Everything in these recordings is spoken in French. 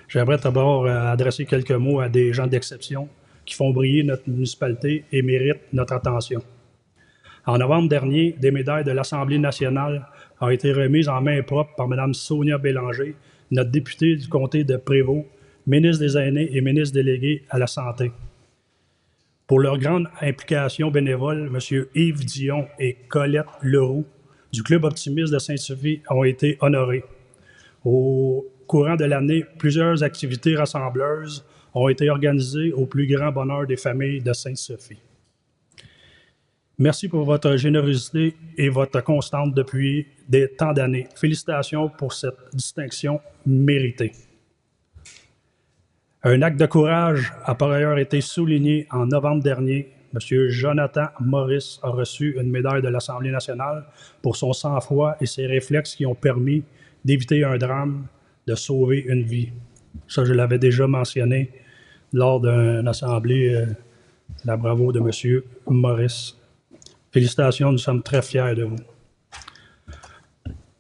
J'aimerais d'abord adresser quelques mots à des gens d'exception qui font briller notre municipalité et méritent notre attention. En novembre dernier, des médailles de l'Assemblée nationale ont été remises en main propre par Mme Sonia Bélanger, notre députée du comté de Prévost, ministre des Aînés et ministre délégué à la Santé. Pour leur grande implication bénévole, M. Yves Dion et Colette Leroux du Club optimiste de Sainte-Sophie ont été honorés. Au courant de l'année, plusieurs activités rassembleuses ont été organisées au plus grand bonheur des familles de Sainte-Sophie. Merci pour votre générosité et votre constante depuis tant d'années. Félicitations pour cette distinction méritée. Un acte de courage a par ailleurs été souligné en novembre dernier. M. Jonathan Maurice a reçu une médaille de l'Assemblée nationale pour son sang-froid et ses réflexes qui ont permis d'éviter un drame, de sauver une vie. Ça, je l'avais déjà mentionné lors d'une assemblée, la bravo de M. Maurice. Félicitations, nous sommes très fiers de vous.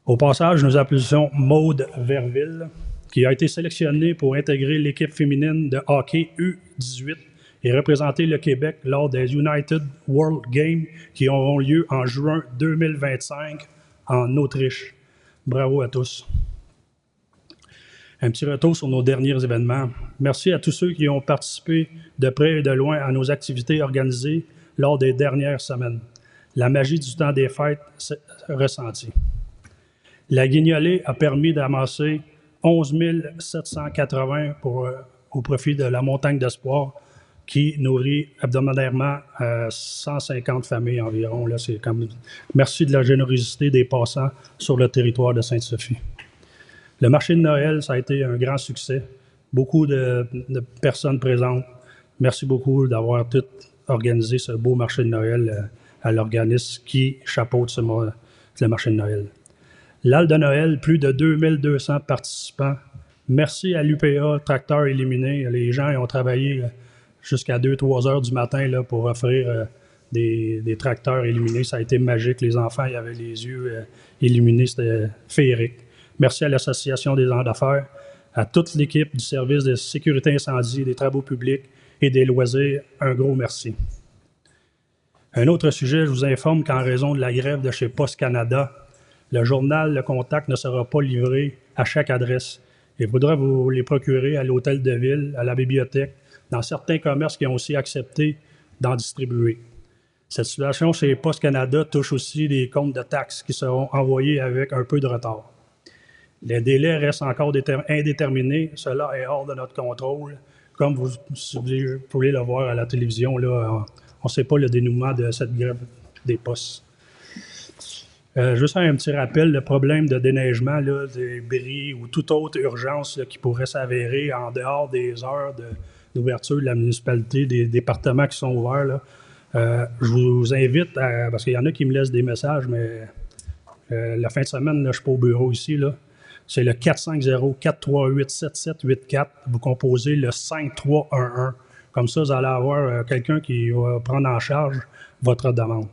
Au passage, nous applaudissons Maude Verville, qui a été sélectionnée pour intégrer l'équipe féminine de hockey U18 et représenter le Québec lors des United World Games qui auront lieu en juin 2025 en Autriche. Bravo à tous. Un petit retour sur nos derniers événements. Merci à tous ceux qui ont participé de près et de loin à nos activités organisées lors des dernières semaines. La magie du temps des fêtes s'est ressentie. La guignolée a permis d'amasser 11 780 au profit de la Montagne d'Espoir qui nourrit hebdomadairement 150 familles environ. Là, c'est comme... Merci de la générosité des passants sur le territoire de Sainte-Sophie. Le marché de Noël, ça a été un grand succès. Beaucoup de personnes présentes. Merci beaucoup d'avoir tout organisé ce beau marché de Noël à l'organisme qui chapeaute le marché de Noël. L'Halle de Noël, plus de 2200 participants. Merci à l'UPA, Tracteurs Éliminés. Les gens ont travaillé jusqu'à 2-3 heures du matin là, pour offrir des tracteurs éliminés. Ça a été magique. Les enfants ils avaient les yeux illuminés. C'était féerique. Merci à l'Association des gens d'affaires, à toute l'équipe du service de sécurité incendie, des travaux publics et des loisirs. Un gros merci. Un autre sujet, je vous informe qu'en raison de la grève de chez Post Canada, le journal Le Contact ne sera pas livré à chaque adresse. Il faudra vous les procurer à l'hôtel de ville, à la bibliothèque, dans certains commerces qui ont aussi accepté d'en distribuer. Cette situation chez Post Canada touche aussi des comptes de taxes qui seront envoyés avec un peu de retard. Les délais restent encore indéterminés. Cela est hors de notre contrôle. Comme vous pouvez le voir à la télévision, là, on ne sait pas le dénouement de cette grève des postes. Juste un petit rappel, le problème de déneigement, là, des bris ou toute autre urgence là, qui pourrait s'avérer en dehors des heures d'ouverture de la municipalité, des départements qui sont ouverts. Là, je vous invite, parce qu'il y en a qui me laissent des messages, mais la fin de semaine, là, je ne suis pas au bureau ici. Là, c'est le 450-438-7784. Vous composez le 5311. Comme ça, vous allez avoir quelqu'un qui va prendre en charge votre demande.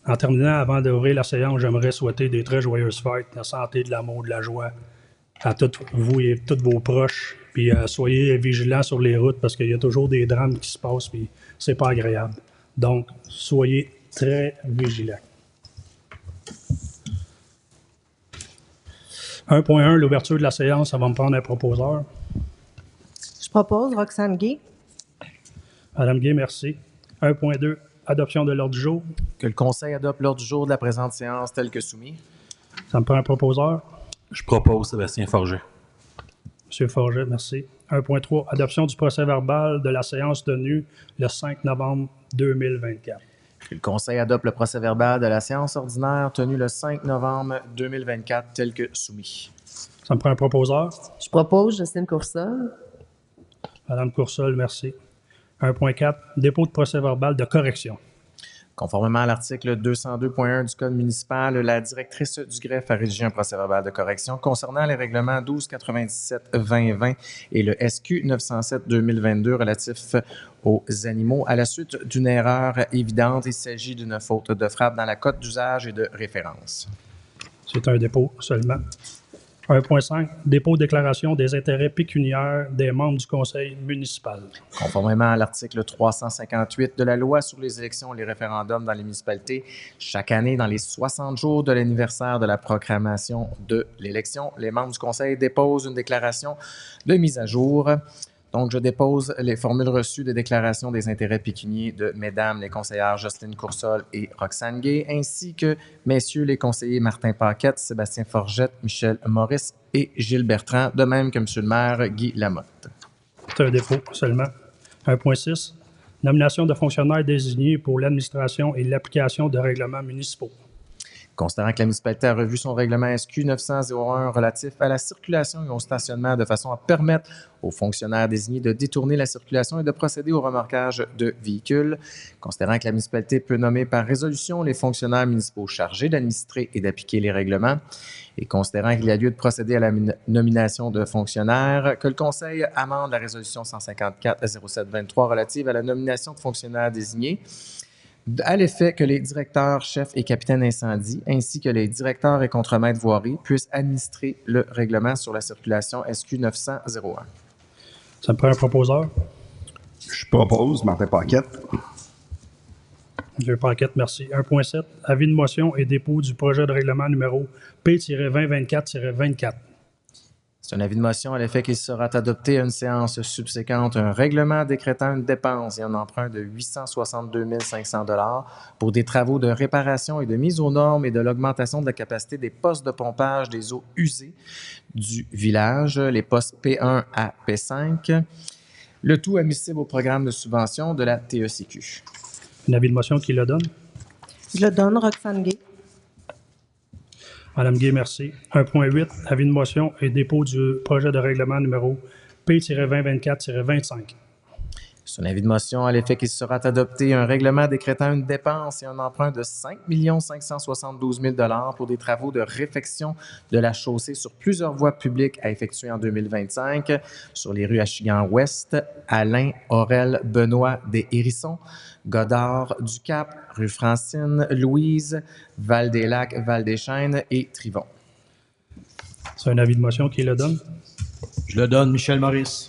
En terminant, avant d'ouvrir la séance, j'aimerais souhaiter des très joyeuses fêtes, la santé, de l'amour, de la joie à tous vous et tous vos proches. Puis soyez vigilants sur les routes parce qu'il y a toujours des drames qui se passent puis c'est pas agréable. Donc, soyez très vigilants. 1.1, l'ouverture de la séance, ça va me prendre un proposeur. Je propose Roxane Gay. Madame Gay, merci. 1.2, adoption de l'ordre du jour. Que le Conseil adopte l'ordre du jour de la présente séance tel que soumis. Ça me prend un proposeur. Je propose Sébastien Forget. Monsieur Forget, merci. 1.3, adoption du procès-verbal de la séance tenue le 5 novembre 2024. Que le Conseil adopte le procès-verbal de la séance ordinaire tenue le 5 novembre 2024 tel que soumis. Ça me prend un proposeur. Je propose Justine Coursol. Madame Coursol, merci. 1.4, dépôt de procès-verbal de correction. Conformément à l'article 202.1 du Code municipal, la directrice du greffe a rédigé un procès-verbal de correction concernant les règlements 1297-2020 et le SQ 907-2022 relatifs aux animaux. À la suite d'une erreur évidente, il s'agit d'une faute de frappe dans la cote d'usage et de référence. C'est un dépôt seulement. 1.5. Dépôt de déclaration des intérêts pécuniaires des membres du conseil municipal. Conformément à l'article 358 de la loi sur les élections et les référendums dans les municipalités, chaque année, dans les 60 jours de l'anniversaire de la proclamation de l'élection, les membres du conseil déposent une déclaration de mise à jour. Donc, je dépose les formules reçues de déclaration des intérêts pécuniers de mesdames les conseillères Jocelyne Coursol et Roxane Gay, ainsi que messieurs les conseillers Martin Paquette, Sébastien Forgette, Michel Maurice et Gilles Bertrand, de même que monsieur le maire Guy Lamotte. C'est un dépôt seulement. 1.6. Nomination de fonctionnaires désignés pour l'administration et l'application de règlements municipaux. Considérant que la municipalité a revu son règlement SQ 900-01 relatif à la circulation et au stationnement de façon à permettre aux fonctionnaires désignés de détourner la circulation et de procéder au remorquage de véhicules. Considérant que la municipalité peut nommer par résolution les fonctionnaires municipaux chargés d'administrer et d'appliquer les règlements, et considérant qu'il y a lieu de procéder à la nomination de fonctionnaires, que le Conseil amende la résolution 154-07-23 relative à la nomination de fonctionnaires désignés, à l'effet que les directeurs, chefs et capitaines d'incendie, ainsi que les directeurs et contremaîtres voiries, puissent administrer le règlement sur la circulation SQ 900-01. Ça me prend un proposeur. Je propose Martin Paquette. Monsieur Paquette, merci. 1.7. Avis de motion et dépôt du projet de règlement numéro P-2024-24. C'est un avis de motion à l'effet qu'il sera adopté à une séance subséquente un règlement décrétant une dépense et un emprunt de 862 500 $ pour des travaux de réparation et de mise aux normes et de l'augmentation de la capacité des postes de pompage des eaux usées du village, les postes P1 à P5, le tout admissible au programme de subvention de la TECQ. Un avis de motion qui le donne. Je le donne, Roxane Gay. Madame Gay, merci. 1.8. Avis de motion et dépôt du projet de règlement numéro P-2024-25. C'est un avis de motion à l'effet qu'il sera adopté un règlement décrétant une dépense et un emprunt de 5 572 000 $ pour des travaux de réfection de la chaussée sur plusieurs voies publiques à effectuer en 2025 sur les rues Achigan-Ouest, Alain, Aurel, Benoît des Hérissons, Godard, Ducap, rue Francine, Louise, Val-des-Lacs, Val-des-Chênes et Trivon. C'est un avis de motion qui le donne. Je le donne, Michel Maurice.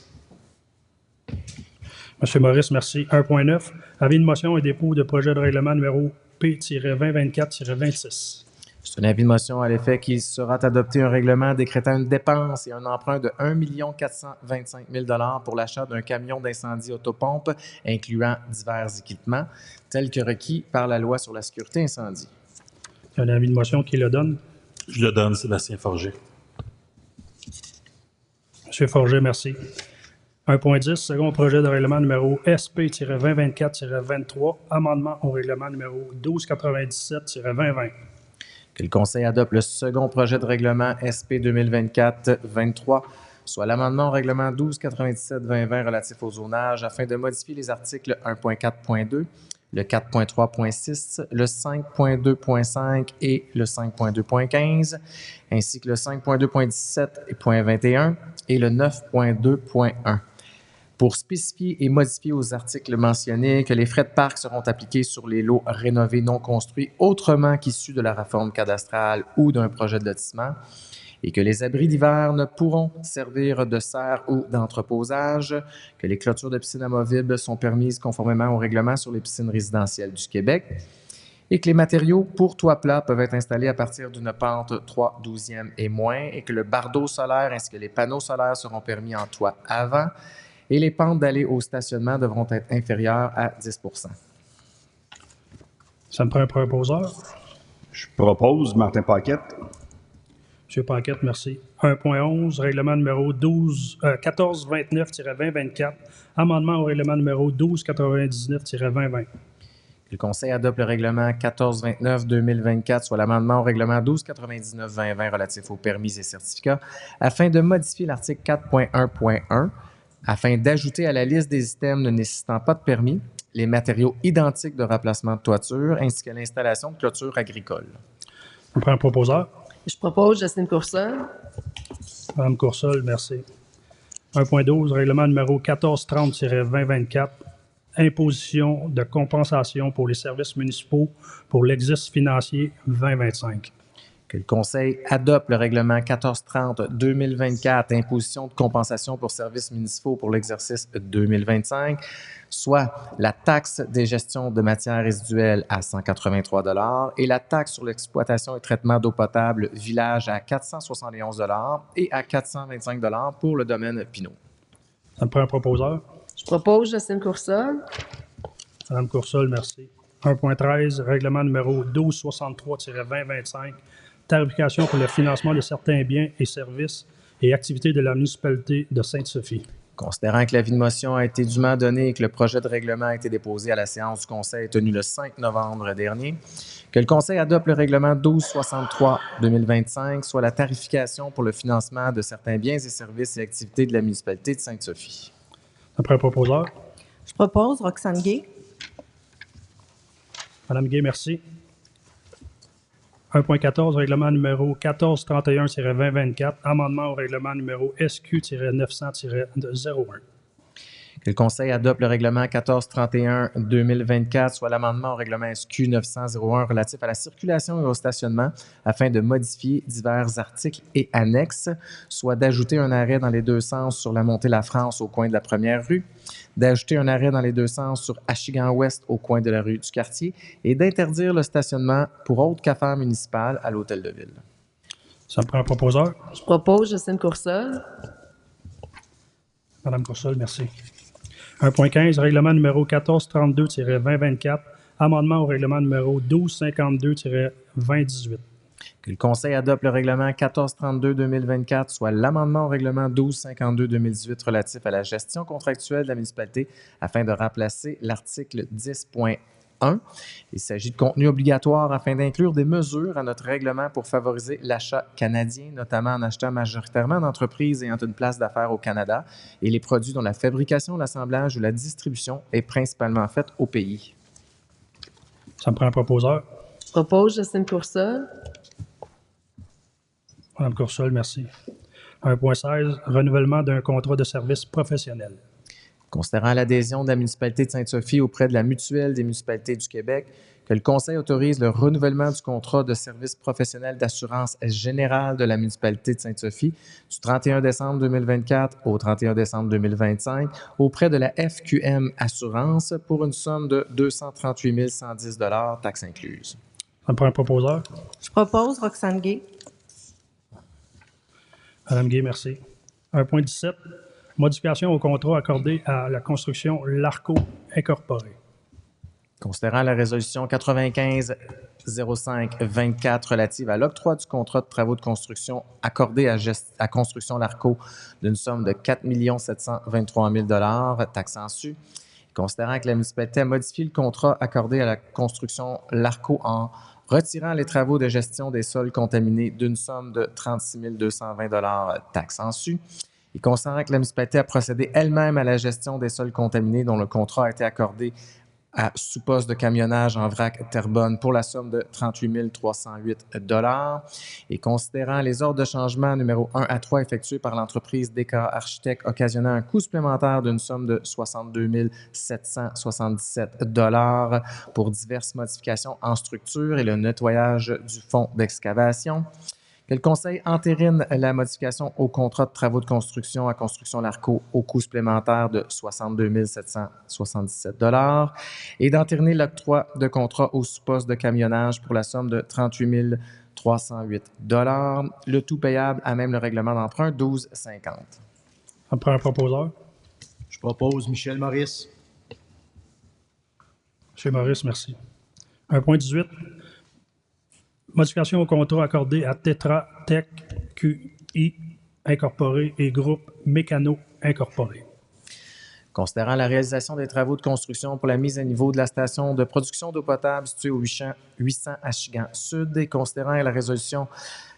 Monsieur Maurice, merci. 1.9. Avis de motion et dépôt de projet de règlement numéro P-2024-26. C'est un avis de motion à l'effet qu'il sera adopté un règlement décrétant une dépense et un emprunt de 1 425 000 $ pour l'achat d'un camion d'incendie autopompe, incluant divers équipements, tels que requis par la loi sur la sécurité incendie. Un avis de motion qui le donne. Je le donne, Sébastien Forger. Monsieur Forger, merci. 1.10, second projet de règlement numéro SP-2024-23, amendement au règlement numéro 1297-2020. Que le Conseil adopte le second projet de règlement SP 2024-23, soit l'amendement au règlement 1297-2020 relatif au zonage, afin de modifier les articles 1.4.2, le 4.3.6, le 5.2.5 et le 5.2.15, ainsi que le 5.2.17.21 et le 9.2.1. Pour spécifier et modifier aux articles mentionnés que les frais de parc seront appliqués sur les lots rénovés non construits autrement qu'issus de la réforme cadastrale ou d'un projet de lotissement, et que les abris d'hiver ne pourront servir de serre ou d'entreposage, que les clôtures de piscines amovibles sont permises conformément au règlement sur les piscines résidentielles du Québec, et que les matériaux pour toit plat peuvent être installés à partir d'une pente 3/12e et moins, et que le bardeau solaire ainsi que les panneaux solaires seront permis en toit avant, et les pentes d'aller au stationnement devront être inférieures à 10 %. Ça me prend un proposeur. Je propose Martin Paquette. Monsieur Paquette, merci. 1.11, règlement numéro 1429-2024, amendement au règlement numéro 1299-2020. Le Conseil adopte le règlement 1429-2024, soit l'amendement au règlement 1299-2020 relatif aux permis et certificats, afin de modifier l'article 4.1.1, afin d'ajouter à la liste des items ne nécessitant pas de permis les matériaux identiques de remplacement de toiture ainsi que l'installation de clôtures agricoles. On prend un proposeur. Je propose Jocelyne Coursol. Madame Coursol, merci. 1.12, règlement numéro 1430-2024, imposition de compensation pour les services municipaux pour l'exercice financier 2025. Que le Conseil adopte le règlement 1430-2024, imposition de compensation pour services municipaux pour l'exercice 2025, soit la taxe des gestions de matières résiduelles à 183 $ et la taxe sur l'exploitation et traitement d'eau potable village à 471 $ et à 425 $ pour le domaine Pinot. Ça me prend un proposeur. Je propose Justine Coursol. Madame Coursol, merci. 1.13, règlement numéro 1263-2025, tarification pour le financement de certains biens et services et activités de la municipalité de Sainte-Sophie. Considérant que l'avis de motion a été dûment donné et que le projet de règlement a été déposé à la séance du Conseil tenue le 5 novembre dernier, que le Conseil adopte le règlement 1263-2025, soit la tarification pour le financement de certains biens et services et activités de la municipalité de Sainte-Sophie. Après un proposeur. Je propose Roxane Gay. Madame Gay, merci. 1.14, règlement numéro 1431-2024, amendement au règlement numéro SQ-900-01. Que le Conseil adopte le règlement 1431-2024, soit l'amendement au règlement SQ 900-01 relatif à la circulation et au stationnement, afin de modifier divers articles et annexes, soit d'ajouter un arrêt dans les deux sens sur la montée La France au coin de la première rue, d'ajouter un arrêt dans les deux sens sur Achigan-Ouest au coin de la rue du Quartier et d'interdire le stationnement pour autres qu'affaires municipales à l'Hôtel de Ville. Ça me prend un proposeur. Je propose Justine Coursol. Madame Coursol, merci. 1.15, règlement numéro 1432-2024, amendement au règlement numéro 1252-2018. Que le Conseil adopte le règlement 1432-2024, soit l'amendement au règlement 1252-2018 relatif à la gestion contractuelle de la municipalité afin de remplacer l'article 10.1. Il s'agit de contenu obligatoire afin d'inclure des mesures à notre règlement pour favoriser l'achat canadien, notamment en achetant majoritairement d'entreprises ayant une place d'affaires au Canada et les produits dont la fabrication, l'assemblage ou la distribution est principalement faite au pays. Ça me prend un proposeur. Je propose Justine Coursol. Madame Coursol, merci. 1.16, renouvellement d'un contrat de service professionnel. Considérant l'adhésion de la municipalité de Sainte-Sophie auprès de la Mutuelle des municipalités du Québec, que le Conseil autorise le renouvellement du contrat de service professionnel d'assurance générale de la municipalité de Sainte-Sophie du 31 décembre 2024 au 31 décembre 2025 auprès de la FQM Assurance pour une somme de 238 110 $, taxes incluses. Ça me prend un proposeur. Je propose Roxane Gay. Madame Gay, merci. 1.17, modification au contrat accordé à la construction Larco Incorporée. Considérant la résolution 95-05-24 relative à l'octroi du contrat de travaux de construction accordé à Construction Larco d'une somme de 4 723 000 $, taxes en su. Considérant que la municipalité a modifié le contrat accordé à la Construction Larco en retirant les travaux de gestion des sols contaminés d'une somme de 36 220 $, taxes en su. Et considérant que la municipalité a procédé elle-même à la gestion des sols contaminés dont le contrat a été accordé à sous-poste de camionnage en vrac Terrebonne pour la somme de 38 308 $. Et considérant les ordres de changement numéro 1 à 3 effectués par l'entreprise DK Architectes occasionnant un coût supplémentaire d'une somme de 62 777 $ pour diverses modifications en structure et le nettoyage du fond d'excavation. Que le Conseil entérine la modification au contrat de travaux de construction à Construction Larco au coût supplémentaire de 62 777 $ et d'entériner l'octroi de contrat au sous-poste de camionnage pour la somme de 38 308 $, le tout payable à même le règlement d'emprunt 1250. Ça me prend un proposeur. Je propose Michel Maurice. Monsieur Maurice, merci. 1.18, modification au contrat accordé à Tetra Tech QI Incorporé et Groupe Mécano Incorporé. Considérant la réalisation des travaux de construction pour la mise à niveau de la station de production d'eau potable située au 800 Achigan Sud et considérant la résolution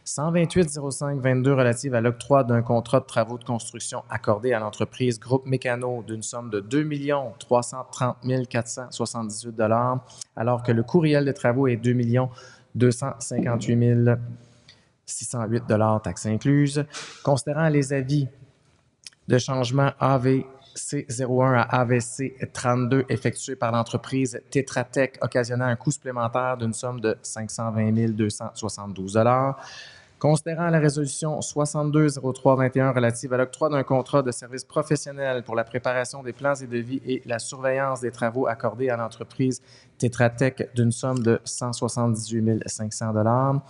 128-05-22 relative à l'octroi d'un contrat de travaux de construction accordé à l'entreprise Groupe Mécano d'une somme de 2 330 478 $, alors que le coût réel des travaux est 2 258 608 $, taxes incluses. Considérant les avis de changement AV C01 à AVC 32 effectué par l'entreprise Tetra Tech, occasionnant un coût supplémentaire d'une somme de 520 272 $. Considérant la résolution 620321 relative à l'octroi d'un contrat de service professionnel pour la préparation des plans et devis et la surveillance des travaux accordés à l'entreprise Tetra Tech d'une somme de 178 500 $.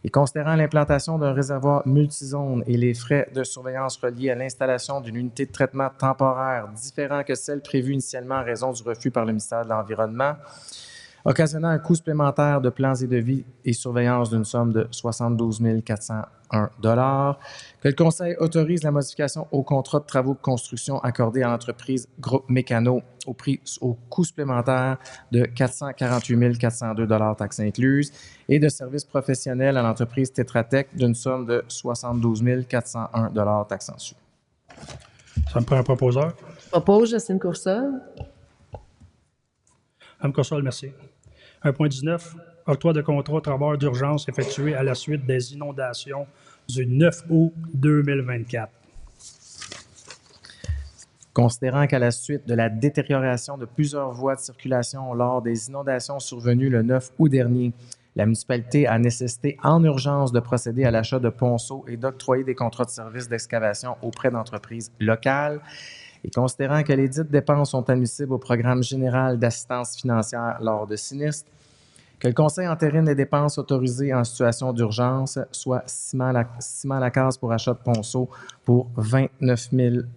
Et considérant l'implantation d'un réservoir multizone et les frais de surveillance reliés à l'installation d'une unité de traitement temporaire différent que celle prévue initialement en raison du refus par le ministère de l'Environnement, occasionnant un coût supplémentaire de plans et devis et surveillance d'une somme de 72 401 $, que le Conseil autorise la modification au contrat de travaux de construction accordé à l'entreprise Groupe Mécano au coût supplémentaire de 448 402 $ taxes incluses et de services professionnels à l'entreprise Tetra Tech d'une somme de 72 401 $ taxes en su. Ça me prend un proposeur. Je propose Justine Coursol. Mme Coursol, merci. 1.19, octroi de contrat travailleurs d'urgence effectué à la suite des inondations du 9 août 2024. Considérant qu'à la suite de la détérioration de plusieurs voies de circulation lors des inondations survenues le 9 août dernier, la municipalité a nécessité en urgence de procéder à l'achat de ponceaux et d'octroyer des contrats de services d'excavation auprès d'entreprises locales. Et considérant que les dites dépenses sont admissibles au programme général d'assistance financière lors de sinistres, que le Conseil entérine les dépenses autorisées en situation d'urgence, soit ciment à la case pour achat de ponceaux pour 29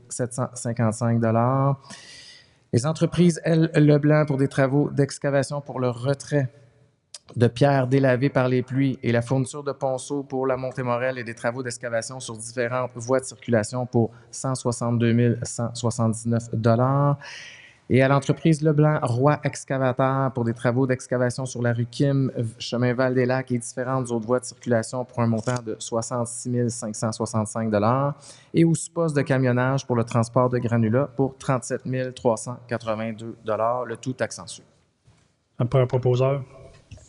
755 $. Les entreprises L. Leblanc pour des travaux d'excavation pour le retrait de pierres délavées par les pluies et la fourniture de ponceaux pour la Montée-Morel et des travaux d'excavation sur différentes voies de circulation pour 162 179 $. Et à l'entreprise Leblanc Roy Excavateur pour des travaux d'excavation sur la rue Kim, chemin Val-des-Lacs et différentes autres voies de circulation pour un montant de 66 565 $. Et au sous-poste de camionnage pour le transport de granulats pour 37 382 $, le tout taxe en su. Ça me prend un proposeur.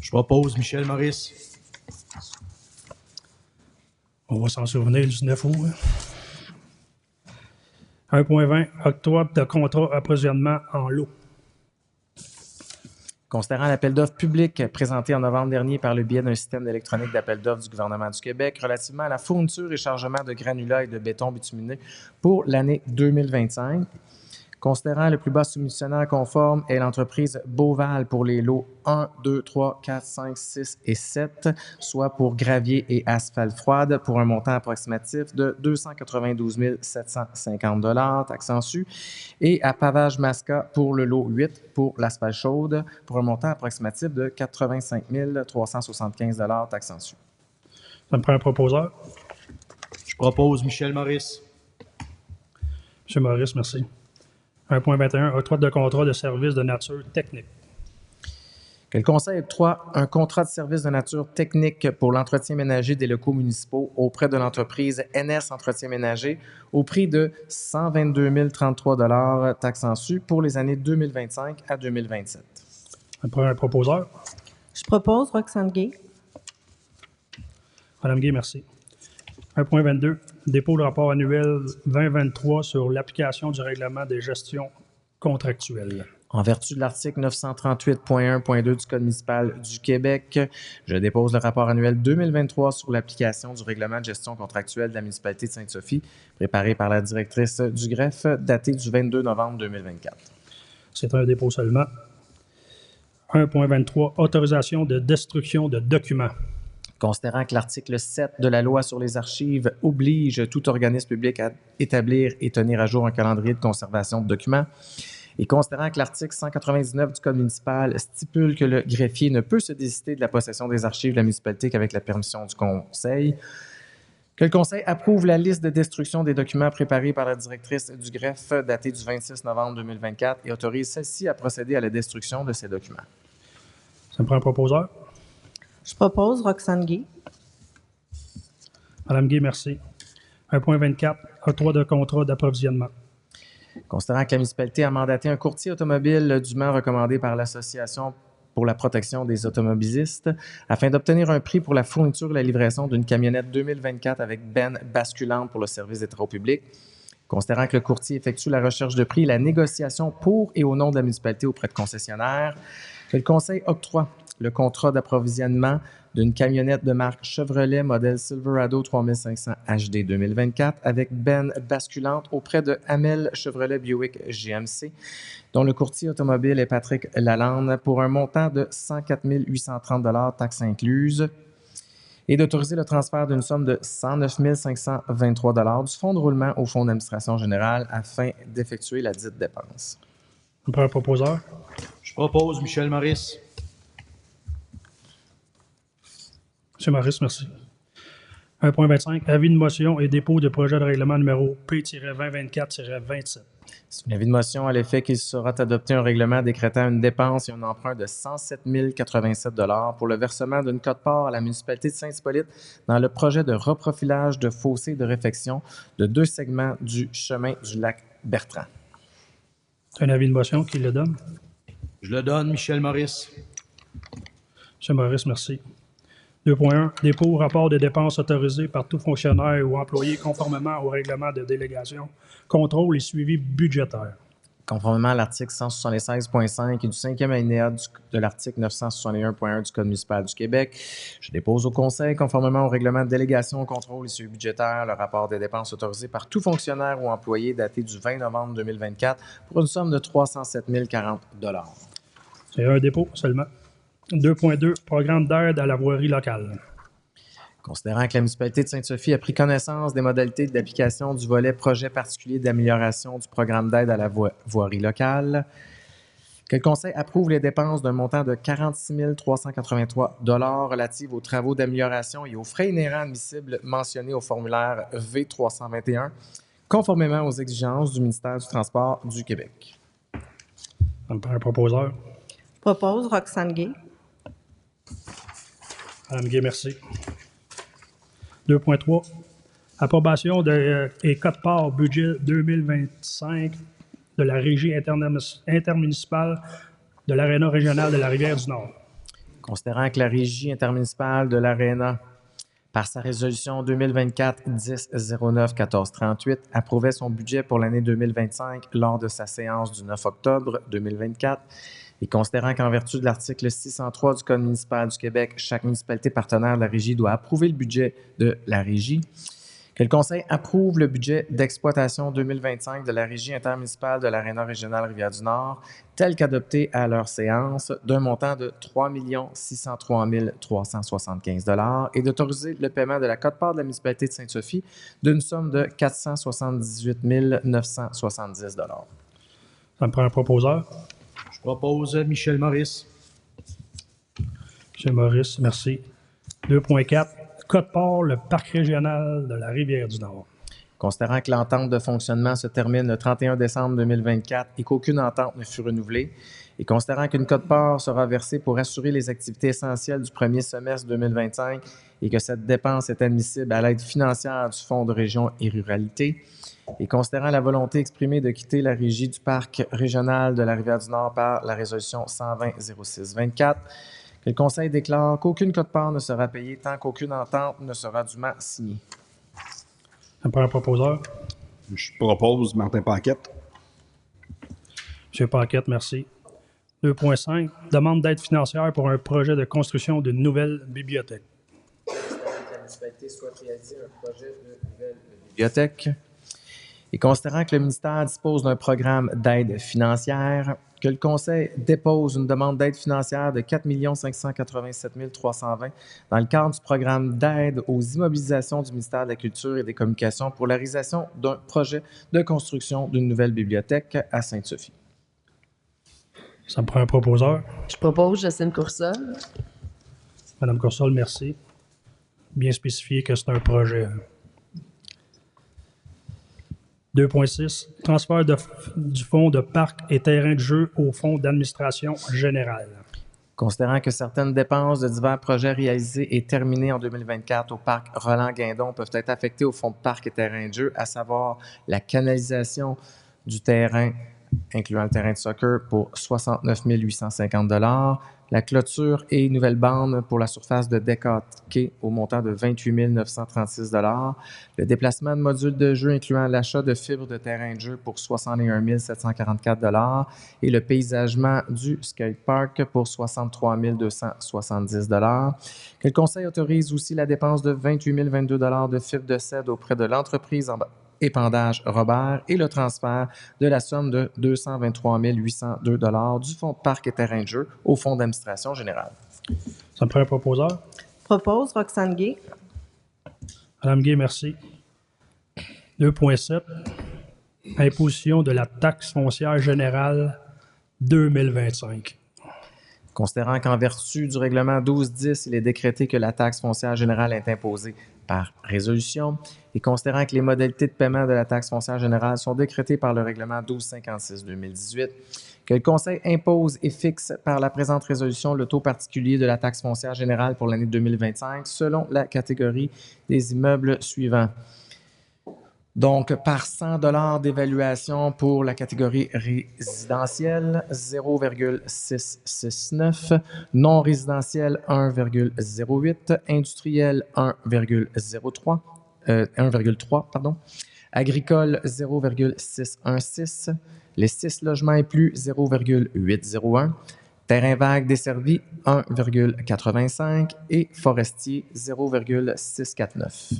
Je propose Michel Maurice. On va s'en souvenir du 9 août. 1.20, octroi de contrat approvisionnement en lot. Considérant l'appel d'offres public présenté en novembre dernier par le biais d'un système électronique d'appel d'offres du gouvernement du Québec relativement à la fourniture et chargement de granulats et de béton bitumineux pour l'année 2025, considérant le plus bas soumissionnaire conforme est l'entreprise Beauval pour les lots 1, 2, 3, 4, 5, 6 et 7, soit pour gravier et asphalte froide, pour un montant approximatif de 292 750 $, taxes en su, et à Pavage Masca pour le lot 8 pour l'asphalte chaude, pour un montant approximatif de 85 375 $, taxes en su. Ça me prend un proposeur. Je propose Michel Maurice. M. Maurice, merci. 1.21, octroi de contrat de service de nature technique. Que le Conseil octroie un contrat de service de nature technique pour l'entretien ménager des locaux municipaux auprès de l'entreprise NS Entretien ménager au prix de 122 033 $, taxes en su, pour les années 2025 à 2027. Ça me prend un proposeur. Je propose Roxane Gay. Mme Gay, merci. 1.22, dépôt de rapport annuel 2023 sur l'application du règlement des gestions contractuelles. En vertu de l'article 938.1.2 du Code municipal du Québec, je dépose le rapport annuel 2023 sur l'application du règlement de gestion contractuelle de la municipalité de Sainte-Sophie, préparé par la directrice du greffe, daté du 22 novembre 2024. C'est un dépôt seulement. 1.23, autorisation de destruction de documents. Considérant que l'article 7 de la Loi sur les archives oblige tout organisme public à établir et tenir à jour un calendrier de conservation de documents, et considérant que l'article 199 du Code municipal stipule que le greffier ne peut se désister de la possession des archives de la municipalité qu'avec la permission du Conseil, que le Conseil approuve la liste de destruction des documents préparée par la directrice du greffe datée du 26 novembre 2024 et autorise celle-ci à procéder à la destruction de ces documents. Ça me prend un proposeur. Je propose Roxane Gay. Mme Gay, merci. 1.24, octroi de contrat d'approvisionnement. Considérant que la municipalité a mandaté un courtier automobile dûment recommandé par l'Association pour la protection des automobilistes afin d'obtenir un prix pour la fourniture et la livraison d'une camionnette 2024 avec benne basculante pour le service des travaux publics, Considérant que le courtier effectue la recherche de prix et la négociation pour et au nom de la municipalité auprès de concessionnaires, que le Conseil octroie le contrat d'approvisionnement d'une camionnette de marque Chevrolet modèle Silverado 3500 HD 2024 avec benne basculante auprès de Hamel Chevrolet Buick GMC, dont le courtier automobile est Patrick Lalande, pour un montant de 104 830 taxes incluses, et d'autoriser le transfert d'une somme de 109 523 du fonds de roulement au fonds d'administration générale afin d'effectuer la dite dépense. Pour un proposeur, Je propose Michel Maurice. M. Maurice, merci. 1.25, avis de motion et dépôt de projet de règlement numéro P-2024-27. C'est un avis de motion à l'effet qu'il sera adopté un règlement décrétant une dépense et un emprunt de 107 087 pour le versement d'une quote-part à la municipalité de Saint-Hippolyte dans le projet de reprofilage de fossés de réfection de 2 segments du chemin du lac Bertrand. Un avis de motion qui le donne. Je le donne, Michel Maurice. M. Maurice, merci. 2.1. Dépôt rapport de dépenses autorisées par tout fonctionnaire ou employé conformément au règlement de délégation, contrôle et suivi budgétaire. Conformément à l'article 176.5 et du 5e alinéa de l'article 961.1 du Code municipal du Québec, je dépose au Conseil, conformément au règlement de délégation, contrôle et suivi budgétaire, le rapport des dépenses autorisées par tout fonctionnaire ou employé daté du 20 novembre 2024 pour une somme de 307 040 $. C'est un dépôt seulement. 2.2. Programme d'aide à la voirie locale. Considérant que la municipalité de Sainte-Sophie a pris connaissance des modalités d'application du volet projet particulier d'amélioration du programme d'aide à la voirie locale, que le Conseil approuve les dépenses d'un montant de 46 383 $ relatives aux travaux d'amélioration et aux frais inhérents admissibles mentionnés au formulaire V321, conformément aux exigences du ministère du Transport du Québec. Ça me prend un proposeur. Propose Roxane Gay. Mme Gay, merci. 2.3. Approbation et quote-part budget 2025 de la régie intermunicipale de l'Aréna régionale de la Rivière-du-Nord. Considérant que la régie intermunicipale de l'Aréna, par sa résolution 2024-10-09-1438, approuvait son budget pour l'année 2025 lors de sa séance du 9 octobre 2024, et considérant qu'en vertu de l'article 603 du Code municipal du Québec, chaque municipalité partenaire de la régie doit approuver le budget de la régie, que le Conseil approuve le budget d'exploitation 2025 de la régie intermunicipale de l'Aréna régionale Rivière-du-Nord, tel qu'adopté à leur séance, d'un montant de 3 603 375 $ et d'autoriser le paiement de la quote-part de la municipalité de Sainte-Sophie d'une somme de 478 970 $. Ça me prend un proposeur. Je propose Michel Maurice. M. Maurice, merci. 2.4. Quote-part, le parc régional de la Rivière-du-Nord. Considérant que l'entente de fonctionnement se termine le 31 décembre 2024 et qu'aucune entente ne fut renouvelée, et considérant qu'une quote-part sera versée pour assurer les activités essentielles du premier semestre 2025 et que cette dépense est admissible à l'aide financière du Fonds de région et ruralité, et considérant la volonté exprimée de quitter la régie du parc régional de la Rivière-du-Nord par la résolution 120-06-24, que le Conseil déclare qu'aucune quote-part ne sera payée tant qu'aucune entente ne sera dûment signée. Ça me prend un proposeur. Je propose Martin Paquette. M. Paquette, merci. 2.5. Demande d'aide financière pour un projet de construction d'une nouvelle bibliothèque. Que la municipalité souhaite réaliser un projet de nouvelle bibliothèque. Et considérant que le ministère dispose d'un programme d'aide financière, que le Conseil dépose une demande d'aide financière de 4 587 320 dans le cadre du programme d'aide aux immobilisations du ministère de la Culture et des Communications pour la réalisation d'un projet de construction d'une nouvelle bibliothèque à Sainte-Sophie. Ça me prend un proposeur. Je propose Jocelyne Coursol. Mme Coursol, merci. Bien spécifié que c'est un projet. 2.6. Transfert du fonds de parc et terrain de jeu au fonds d'administration générale. Considérant que certaines dépenses de divers projets réalisés et terminés en 2024 au parc Roland-Guindon peuvent être affectées au fonds de parc et terrain de jeu, à savoir la canalisation du terrain incluant le terrain de soccer, pour 69 850 $. La clôture et nouvelle bande pour la surface de deck hockey au montant de 28 936 $. Le déplacement de modules de jeu incluant l'achat de fibres de terrain de jeu pour 61 744 $. Et le paysagement du skatepark pour 63 270 $. Que le Conseil autorise aussi la dépense de 28 022 $ de fibres de cèdre auprès de l'entreprise Épandage Robert et le transfert de la somme de 223 802 $ du fonds de parc et terrain de jeu au fonds d'administration générale. Ça me prend un proposeur. Propose Roxane Gay. Madame Gay, merci. 2.7. Imposition de la taxe foncière générale 2025. Considérant qu'en vertu du règlement 1210, il est décrété que la taxe foncière générale est imposée par résolution et considérant que les modalités de paiement de la taxe foncière générale sont décrétées par le règlement 1256-2018, que le Conseil impose et fixe par la présente résolution le taux particulier de la taxe foncière générale pour l'année 2025 selon la catégorie des immeubles suivants. Donc, par 100 $ d'évaluation pour la catégorie résidentielle, 0,669, non résidentiel, 1,08, industriel, 1,3, agricole, 0,616, les 6 logements et plus, 0,801, terrain vague desservi, 1,85 et forestier, 0,649.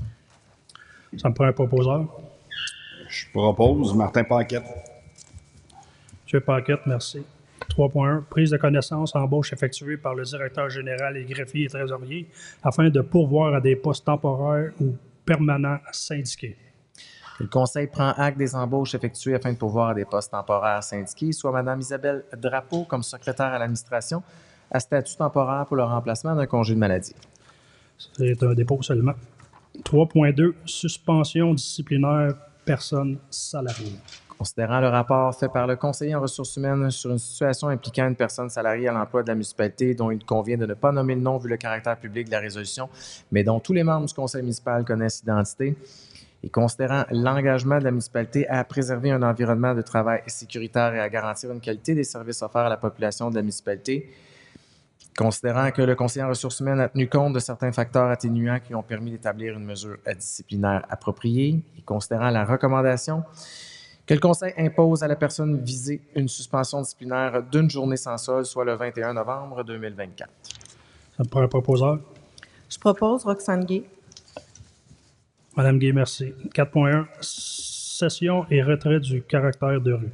Ça me prend un proposeur. Je propose Martin Paquette. M. Paquette, merci. 3.1. Prise de connaissance, embauche effectuée par le directeur général et greffier et trésorier afin de pourvoir à des postes temporaires ou permanents syndiqués. Le Conseil prend acte des embauches effectuées afin de pourvoir à des postes temporaires syndiqués, soit Mme Isabelle Drapeau comme secrétaire à l'administration à statut temporaire pour le remplacement d'un congé de maladie. C'est un dépôt seulement. 3.2. Suspension disciplinaire personne salariée. Considérant le rapport fait par le conseiller en ressources humaines sur une situation impliquant une personne salariée à l'emploi de la municipalité dont il convient de ne pas nommer le nom vu le caractère public de la résolution, mais dont tous les membres du conseil municipal connaissent l'identité, et considérant l'engagement de la municipalité à préserver un environnement de travail sécuritaire et à garantir une qualité des services offerts à la population de la municipalité, considérant que le conseiller en ressources humaines a tenu compte de certains facteurs atténuants qui ont permis d'établir une mesure disciplinaire appropriée, et considérant la recommandation que le conseil impose à la personne visée une suspension disciplinaire d'une journée sans solde, soit le 21 novembre 2024. Ça me prend un proposeur. Je propose Roxane Gay. Madame Gay, merci. 4.1. Cession et retrait du caractère de rue.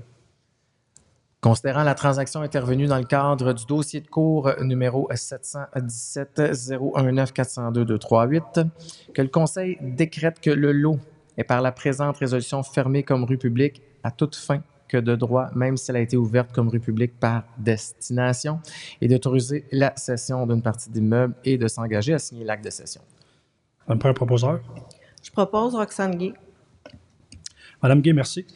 Considérant la transaction intervenue dans le cadre du dossier de cour numéro 717-019-402-238, que le Conseil décrète que le lot est par la présente résolution fermé comme rue publique à toute fin que de droit, même si elle a été ouverte comme rue publique par destination, et d'autoriser la cession d'une partie d'immeuble et de s'engager à signer l'acte de cession. Ça me prend un proposeur. Je propose Roxane Gay. Madame Gay, merci.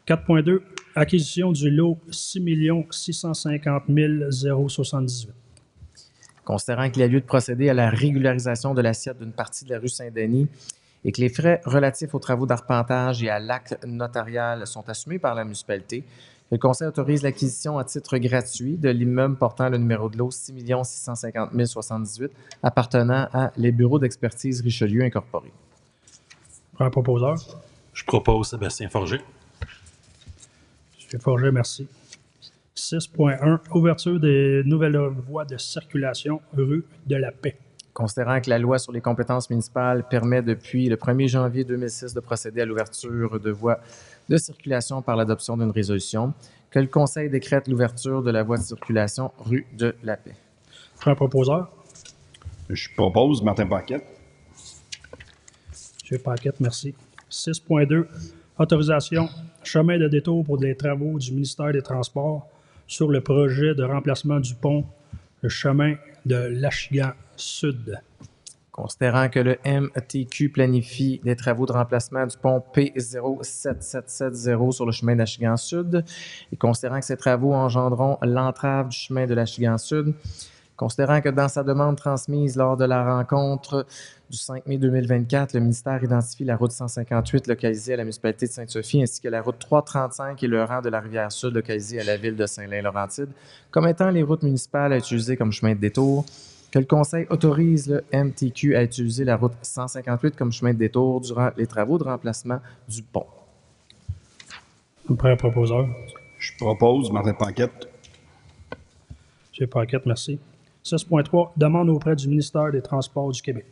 4.2. Acquisition du lot 6 650 078. Considérant qu'il y a lieu de procéder à la régularisation de l'assiette d'une partie de la rue Saint-Denis et que les frais relatifs aux travaux d'arpentage et à l'acte notarial sont assumés par la municipalité, le Conseil autorise l'acquisition à titre gratuit de l'immeuble portant le numéro de lot 6 650 078 appartenant à les bureaux d'expertise Richelieu Incorporé. Un proposeur. Je propose Sébastien Forger. M. Forger, merci. 6.1. Ouverture des nouvelles voies de circulation rue de la Paix. Considérant que la loi sur les compétences municipales permet depuis le 1er janvier 2006 de procéder à l'ouverture de voies de circulation par l'adoption d'une résolution, que le Conseil décrète l'ouverture de la voie de circulation rue de la Paix. Un proposeur. Je propose Martin Paquette. M. Paquette, merci. 6.2. Autorisation chemin de détour pour des travaux du ministère des Transports sur le projet de remplacement du pont, le chemin de l'Achigan Sud. Considérant que le MTQ planifie des travaux de remplacement du pont P07770 sur le chemin d'Achigan Sud et considérant que ces travaux engendreront l'entrave du chemin de l'Achigan Sud, Considérant que dans sa demande transmise lors de la rencontre du 5 mai 2024, le ministère identifie la route 158 localisée à la municipalité de Sainte-Sophie ainsi que la route 335 et le rang de la Rivière-Sud localisé à la ville de Saint-Lin-Laurentide comme étant les routes municipales à utiliser comme chemin de détour, que le Conseil autorise le MTQ à utiliser la route 158 comme chemin de détour durant les travaux de remplacement du pont. Prêt, proposeur. Je propose Martin Paquette. M. Paquette, merci. 6.3, demande auprès du ministère des Transports du Québec.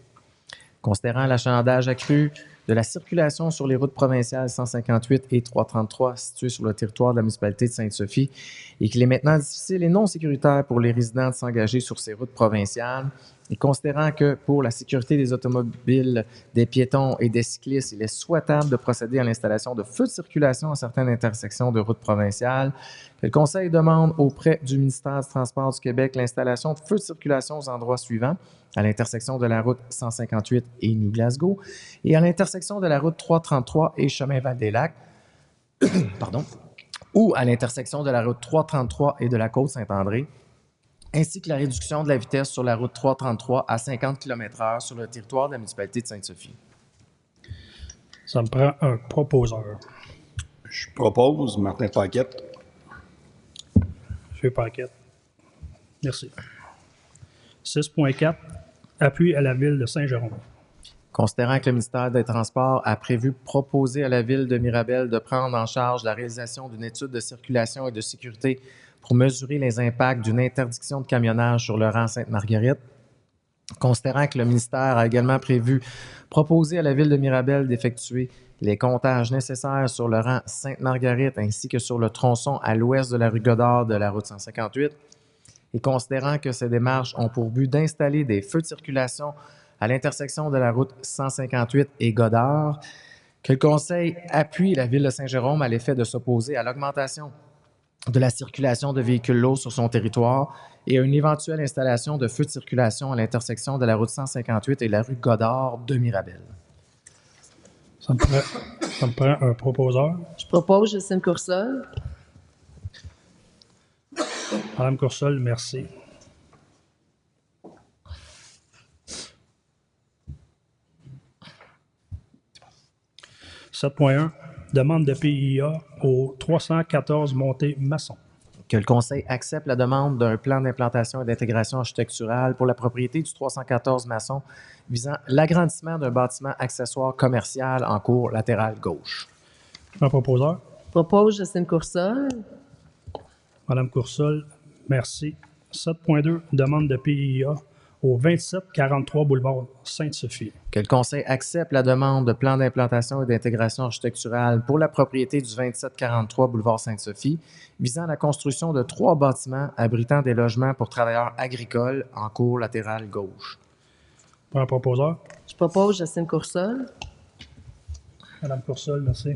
Considérant l'achalandage accru de la circulation sur les routes provinciales 158 et 333 situées sur le territoire de la municipalité de Sainte-Sophie et qu'il est maintenant difficile et non sécuritaire pour les résidents de s'engager sur ces routes provinciales, et considérant que pour la sécurité des automobiles, des piétons et des cyclistes, il est souhaitable de procéder à l'installation de feux de circulation à certaines intersections de routes provinciales, que le Conseil demande auprès du ministère du Transport du Québec l'installation de feux de circulation aux endroits suivants: à l'intersection de la route 158 et New Glasgow et à l'intersection de la route 333 et Chemin Val-des-Lacs, pardon, ou à l'intersection de la route 333 et de la côte Saint-André, ainsi que la réduction de la vitesse sur la route 333 à 50 km/h sur le territoire de la municipalité de Sainte-Sophie. Ça me prend un proposeur. Je propose Martin Paquette. M. Paquette. Merci. 6.4, appui à la ville de Saint-Jérôme. Considérant que le ministère des Transports a prévu proposer à la ville de Mirabel de prendre en charge la réalisation d'une étude de circulation et de sécurité pour mesurer les impacts d'une interdiction de camionnage sur le rang Sainte-Marguerite. Considérant que le ministère a également prévu proposer à la ville de Mirabel d'effectuer les comptages nécessaires sur le rang Sainte-Marguerite ainsi que sur le tronçon à l'ouest de la rue Godard de la route 158, et considérant que ces démarches ont pour but d'installer des feux de circulation à l'intersection de la route 158 et Godard, que le Conseil appuie la ville de Saint-Jérôme à l'effet de s'opposer à l'augmentation de la circulation de véhicules lourds sur son territoire et à une éventuelle installation de feux de circulation à l'intersection de la route 158 et la rue Godard de Mirabel. Ça me prend un proposeur. Je propose Justine Coursol. Madame Coursol, merci. « 7.1, demande de PIA au 314 montée Masson. Que le Conseil accepte la demande d'un plan d'implantation et d'intégration architecturale pour la propriété du 314 Masson visant l'agrandissement d'un bâtiment accessoire commercial en cour latérale gauche. Un proposeur. Je propose Justine Coursol. Madame Coursol, merci. 7.2, demande de PIA au 2743 boulevard Sainte-Sophie. Que le Conseil accepte la demande de plan d'implantation et d'intégration architecturale pour la propriété du 2743 boulevard Sainte-Sophie visant la construction de 3 bâtiments abritant des logements pour travailleurs agricoles en cour latérale gauche. Un proposeur. Je propose Justine Coursol. Madame Coursol, merci.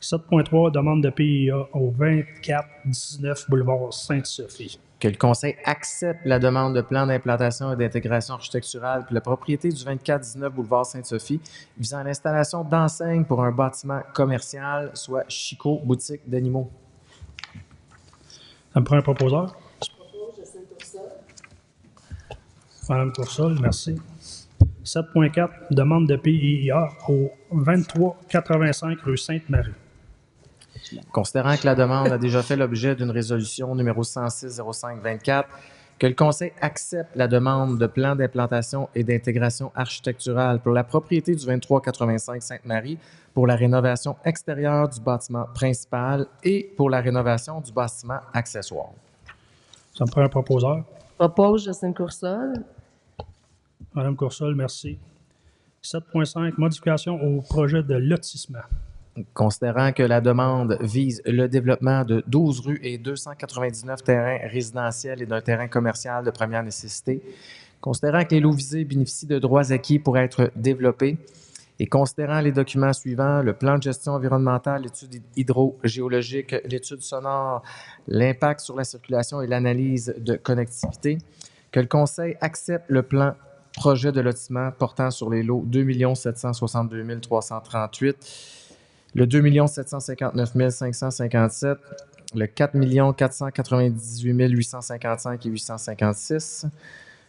7.3, demande de PIA au 2419 boulevard Sainte-Sophie. Que le Conseil accepte la demande de plan d'implantation et d'intégration architecturale pour la propriété du 2419 boulevard Sainte-Sophie visant l'installation d'enseignes pour un bâtiment commercial, soit Chico, boutique d'animaux. Ça me prend un proposeur. Je propose Justine Coursol. Madame Coursol, merci. 7.4, demande de PIA au 2385 rue Sainte-Marie. Considérant que la demande a déjà fait l'objet d'une résolution numéro 106-05-24, que le Conseil accepte la demande de plan d'implantation et d'intégration architecturale pour la propriété du 2385 Sainte-Marie pour la rénovation extérieure du bâtiment principal et pour la rénovation du bâtiment accessoire. Ça me prend un proposeur. Je propose Justine Coursol. Madame Coursol, merci. 7.5, modification au projet de lotissement. Considérant que la demande vise le développement de 12 rues et 299 terrains résidentiels et d'un terrain commercial de première nécessité, considérant que les lots visés bénéficient de droits acquis pour être développés et considérant les documents suivants, le plan de gestion environnementale, l'étude hydrogéologique, l'étude sonore, l'impact sur la circulation et l'analyse de connectivité, que le Conseil accepte le plan projet de lotissement portant sur les lots 2 762 338, le 2 759 557, le 4 498 855 et 856,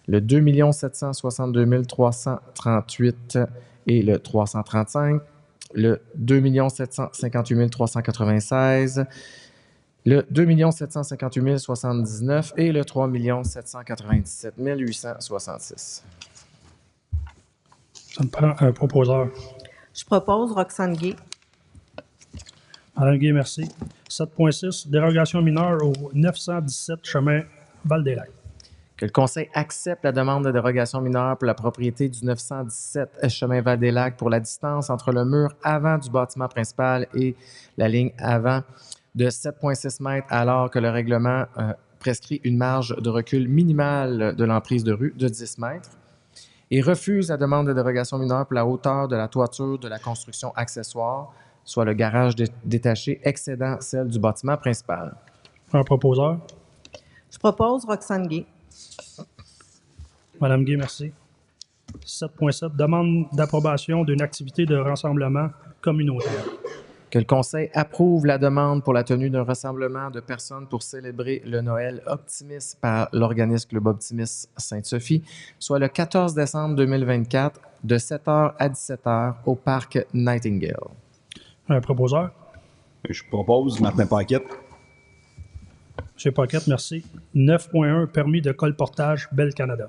le 2 762 338 et le 335, le 2 758 396, le 2 758 079 et le 3 797 866. Ça me prend un proposeur. Je propose Roxane Gay. Madame Guy, merci. 7.6, dérogation mineure au 917 chemin Val-des-Lacs. Que le Conseil accepte la demande de dérogation mineure pour la propriété du 917 chemin Val-des-Lacs pour la distance entre le mur avant du bâtiment principal et la ligne avant de 7,6 mètres, alors que le règlement prescrit une marge de recul minimale de l'emprise de rue de 10 mètres, et refuse la demande de dérogation mineure pour la hauteur de la toiture de la construction accessoire, soit le garage détaché excédant celle du bâtiment principal. Un proposeur. Je propose Roxane Gay. Madame Guy, merci. 7.7, demande d'approbation d'une activité de rassemblement communautaire. Que le Conseil approuve la demande pour la tenue d'un rassemblement de personnes pour célébrer le Noël optimiste par l'organisme Club Optimiste Sainte-Sophie, soit le 14 décembre 2024, de 7h à 17h au parc Nightingale. Un proposeur. Je propose Martin Paquette. M. Paquette, merci. 9.1, permis de colportage Bell Canada.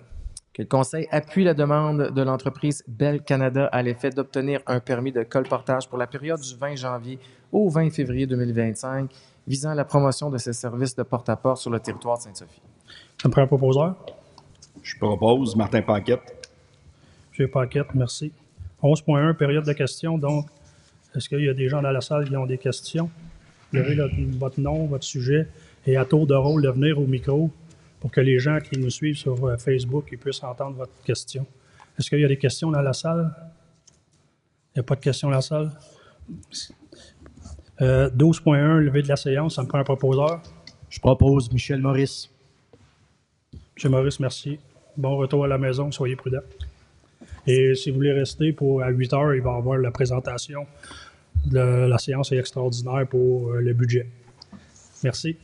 Que le Conseil appuie la demande de l'entreprise Bell Canada à l'effet d'obtenir un permis de colportage pour la période du 20 janvier au 20 février 2025, visant à la promotion de ses services de porte-à-porte sur le territoire de Sainte-Sophie. Ça me prend un proposeur. Je propose Martin Paquette. M. Paquette, merci. 11.1, période de questions. Donc, est-ce qu'il y a des gens dans la salle qui ont des questions? Levez votre nom, votre sujet, et à tour de rôle de venir au micro pour que les gens qui nous suivent sur Facebook ils puissent entendre votre question. Est-ce qu'il y a des questions dans la salle? Il n'y a pas de questions dans la salle? 12.1, levé de la séance, ça me prend un proposeur. Je propose Michel Maurice. M. Maurice, merci. Bon retour à la maison, soyez prudents. Et si vous voulez rester à 8 heures, il va y avoir la présentation. La séance est extraordinaire pour le budget. Merci.